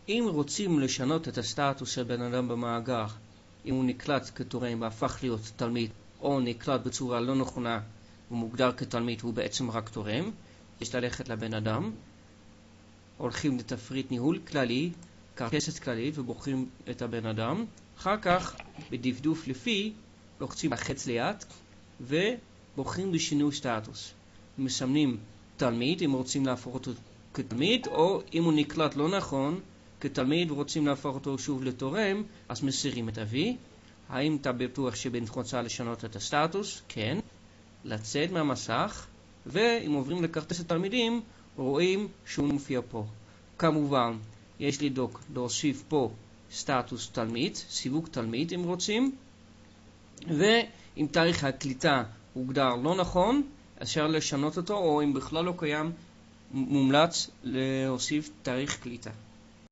אם רוצים לשנות את הסטטוס של בן אדם במאגר, אם הוא נקלט כתורם והפך להיות תלמיד, או נקלט בצורה לא נכונה ומוגדר כתלמיד, הוא בעצם רק תורם, יש ללכת לבן אדם, הולכים לתפריט ניהול כללי, כרטסת כללית, ובוחרים את הבן אדם. אחר כך, בדפדוף לפי, לוחצים לחץ ליד, ובוחרים בשינוי סטטוס. מסמנים תלמיד, אם רוצים להפוך אותו כתלמיד, או אם הוא נקלט לא נכון, כתלמיד ורוצים להפוך אותו שוב לתורם, אז מסירים את ה-V. האם אתה בטוח שבנך רוצה לשנות את הסטטוס? כן. לצאת מהמסך, ואם עוברים לכרטסת תלמידים, רואים שהוא מופיע פה. כמובן, יש לדאוג להוסיף פה סטטוס תלמיד, סיווג תלמיד אם רוצים, ואם תאריך הקליטה הוגדר לא נכון, אפשר לשנות אותו, או אם בכלל לא קיים, מומלץ להוסיף תאריך קליטה.